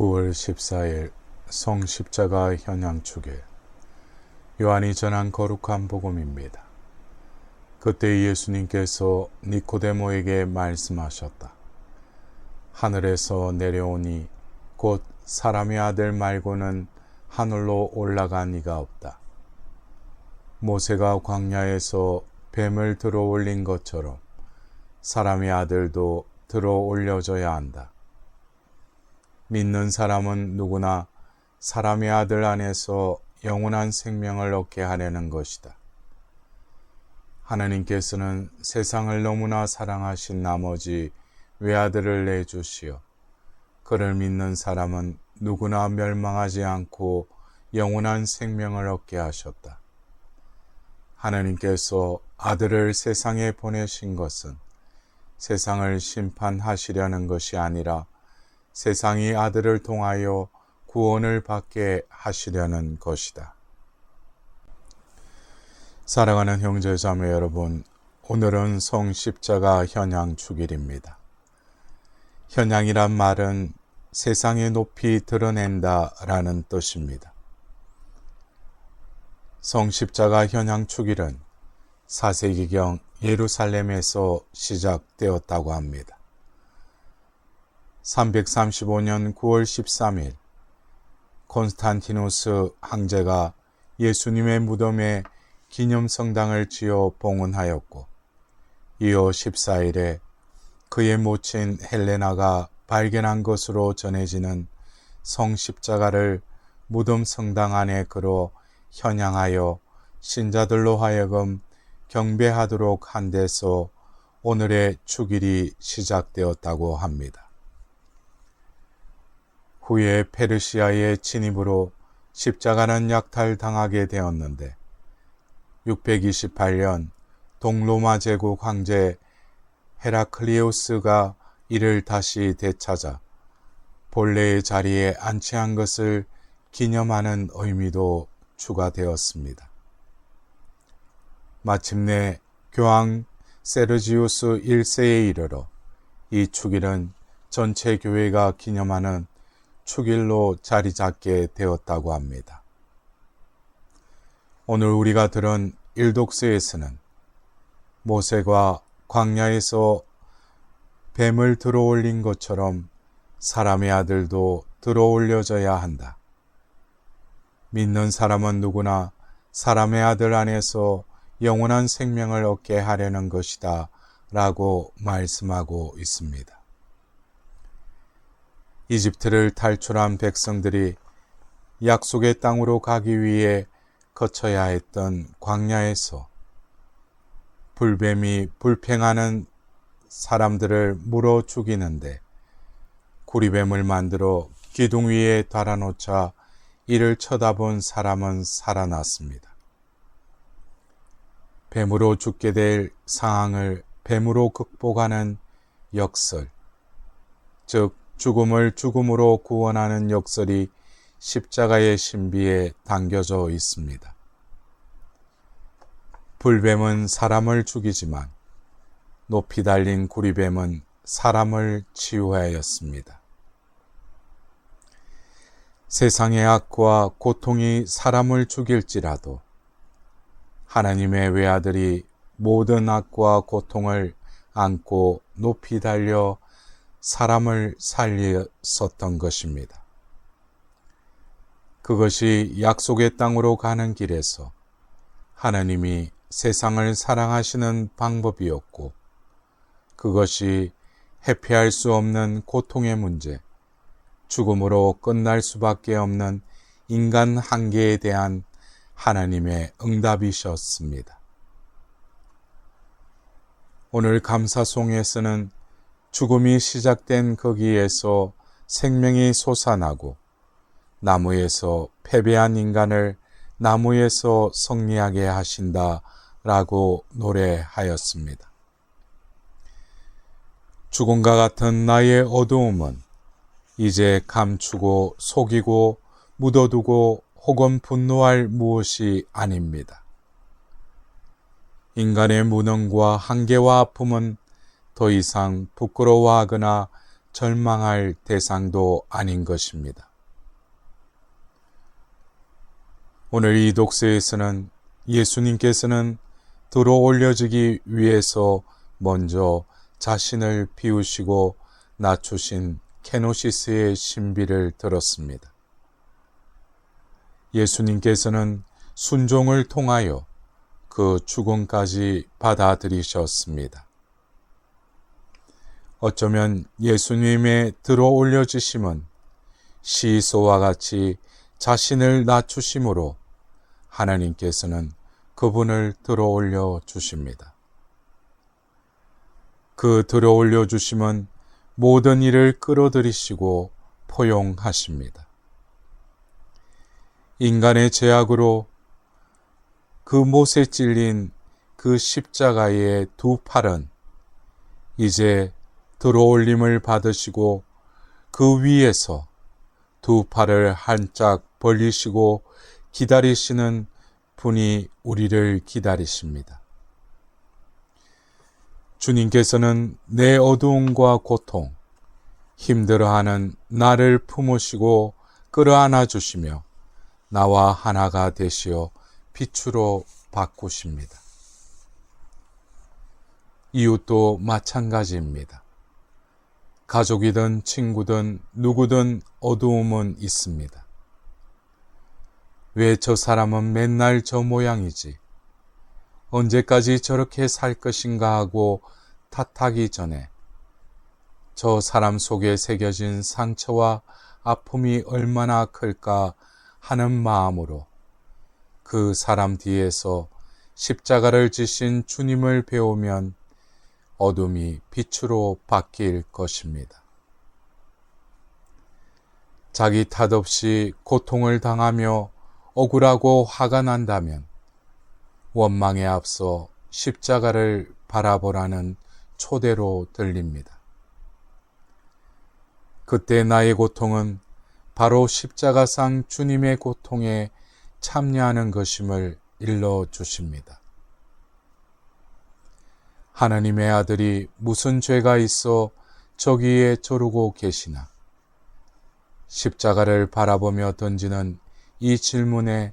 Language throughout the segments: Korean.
9월 14일 성십자가 현양축일 요한이 전한 거룩한 복음입니다. 그때 예수님께서 니코데모에게 말씀하셨다. 하늘에서 내려오니 곧 사람의 아들 말고는 하늘로 올라간 이가 없다. 모세가 광야에서 뱀을 들어 올린 것처럼 사람의 아들도 들어 올려져야 한다. 믿는 사람은 누구나 사람의 아들 안에서 영원한 생명을 얻게 하려는 것이다. 하나님께서는 세상을 너무나 사랑하신 나머지 외아들을 내주시어 그를 믿는 사람은 누구나 멸망하지 않고 영원한 생명을 얻게 하셨다. 하나님께서 아들을 세상에 보내신 것은 세상을 심판하시려는 것이 아니라 세상이 아들을 통하여 구원을 받게 하시려는 것이다. 사랑하는 형제자매 여러분, 오늘은 성십자가 현양축일입니다. 현양이란 말은 세상에 높이 드러낸다 라는 뜻입니다. 성십자가 현양축일은 4세기경 예루살렘에서 시작되었다고 합니다. 335년 9월 13일 콘스탄티누스 황제가 예수님의 무덤에 기념성당을 지어 봉헌하였고 이어 14일에 그의 모친 헬레나가 발견한 것으로 전해지는 성십자가를 무덤 성당 안에 걸어 현양하여 신자들로 하여금 경배하도록 한 데서 오늘의 축일이 시작되었다고 합니다. 후에 페르시아의 진입으로 십자가는 약탈당하게 되었는데 628년 동로마 제국 황제 헤라클리오스가 이를 다시 되찾아 본래의 자리에 안치한 것을 기념하는 의미도 추가되었습니다. 마침내 교황 세르지우스 1세에 이르러 이 축일은 전체 교회가 기념하는 축일로 자리 잡게 되었다고 합니다. 오늘 우리가 들은 일독스에서는 모세가 광야에서 뱀을 들어 올린 것처럼 사람의 아들도 들어 올려져야 한다. 믿는 사람은 누구나 사람의 아들 안에서 영원한 생명을 얻게 하려는 것이다 라고 말씀하고 있습니다. 이집트를 탈출한 백성들이 약속의 땅으로 가기 위해 거쳐야 했던 광야에서 불뱀이 불평하는 사람들을 물어 죽이는데 구리뱀을 만들어 기둥 위에 달아놓자 이를 쳐다본 사람은 살아났습니다. 뱀으로 죽게 될 상황을 뱀으로 극복하는 역설, 즉 죽음을 죽음으로 구원하는 역설이 십자가의 신비에 담겨져 있습니다. 불뱀은 사람을 죽이지만 높이 달린 구리뱀은 사람을 치유하였습니다. 세상의 악과 고통이 사람을 죽일지라도 하나님의 외아들이 모든 악과 고통을 안고 높이 달려 사람을 살렸었던 것입니다. 그것이 약속의 땅으로 가는 길에서 하나님이 세상을 사랑하시는 방법이었고 그것이 회피할 수 없는 고통의 문제, 죽음으로 끝날 수밖에 없는 인간 한계에 대한 하나님의 응답이셨습니다. 오늘 감사송에서는 죽음이 시작된 거기에서 생명이 솟아나고 나무에서 패배한 인간을 나무에서 승리하게 하신다 라고 노래하였습니다. 죽음과 같은 나의 어두움은 이제 감추고 속이고 묻어두고 혹은 분노할 무엇이 아닙니다. 인간의 무능과 한계와 아픔은 더 이상 부끄러워하거나 절망할 대상도 아닌 것입니다. 오늘 이 독서에서는 예수님께서는 들어 올려지기 위해서 먼저 자신을 비우시고 낮추신 케노시스의 신비를 들었습니다. 예수님께서는 순종을 통하여 그 죽음까지 받아들이셨습니다. 어쩌면 예수님의 들어 올려지심은 시소와 같이 자신을 낮추심으로 하나님께서는 그분을 들어 올려 주십니다. 그 들어 올려 주심은 모든 일을 끌어들이시고 포용하십니다. 인간의 죄악으로 그 못에 찔린 그 십자가의 두 팔은 이제 들어올림을 받으시고 그 위에서 두 팔을 한짝 벌리시고 기다리시는 분이 우리를 기다리십니다. 주님께서는 내 어두움과 고통, 힘들어하는 나를 품으시고 끌어안아 주시며 나와 하나가 되시어 빛으로 바꾸십니다. 이웃도 마찬가지입니다. 가족이든 친구든 누구든 어두움은 있습니다. 왜 저 사람은 맨날 저 모양이지? 언제까지 저렇게 살 것인가 하고 탓하기 전에 저 사람 속에 새겨진 상처와 아픔이 얼마나 클까 하는 마음으로 그 사람 뒤에서 십자가를 지신 주님을 배우면 어둠이 빛으로 바뀔 것입니다. 자기 탓 없이 고통을 당하며 억울하고 화가 난다면 원망에 앞서 십자가를 바라보라는 초대로 들립니다. 그때 나의 고통은 바로 십자가상 주님의 고통에 참여하는 것임을 일러주십니다. 하나님의 아들이 무슨 죄가 있어 저기에 저르고 계시나? 십자가를 바라보며 던지는 이 질문에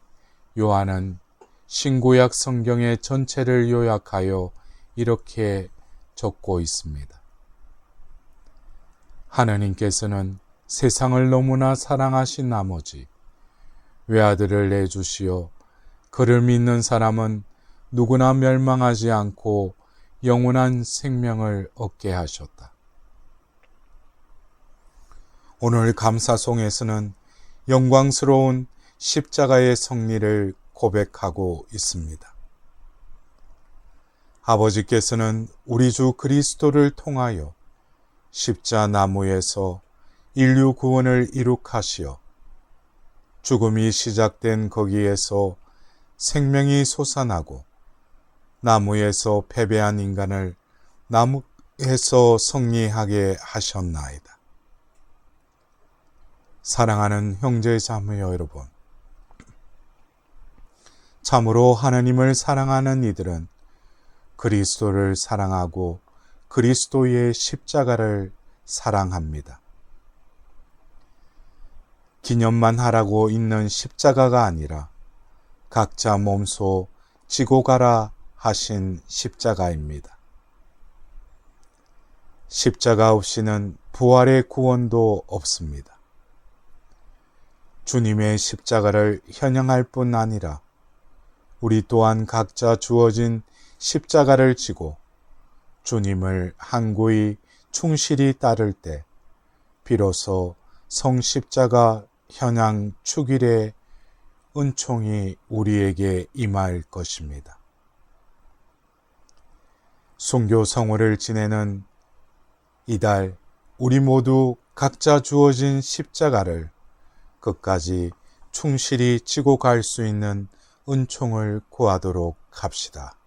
요한은 신구약 성경의 전체를 요약하여 이렇게 적고 있습니다. 하나님께서는 세상을 너무나 사랑하신 나머지 외아들을 내주시어 그를 믿는 사람은 누구나 멸망하지 않고 영원한 생명을 얻게 하셨다. 오늘 감사송에서는 영광스러운 십자가의 성리를 고백하고 있습니다. 아버지께서는 우리 주 그리스도를 통하여 십자나무에서 인류 구원을 이룩하시어 죽음이 시작된 거기에서 생명이 솟아나고 나무에서 패배한 인간을 나무에서 승리하게 하셨나이다. 사랑하는 형제자매 여러분, 참으로 하나님을 사랑하는 이들은 그리스도를 사랑하고 그리스도의 십자가를 사랑합니다. 기념만 하라고 있는 십자가가 아니라 각자 몸소 지고 가라 하신 십자가입니다. 십자가 없이는 부활의 구원도 없습니다. 주님의 십자가를 현양할 뿐 아니라 우리 또한 각자 주어진 십자가를 지고 주님을 항구히 충실히 따를 때 비로소 성십자가 현양 축일의 은총이 우리에게 임할 것입니다. 순교 성호를 지내는 이달 우리 모두 각자 주어진 십자가를 끝까지 충실히 지고 갈 수 있는 은총을 구하도록 합시다.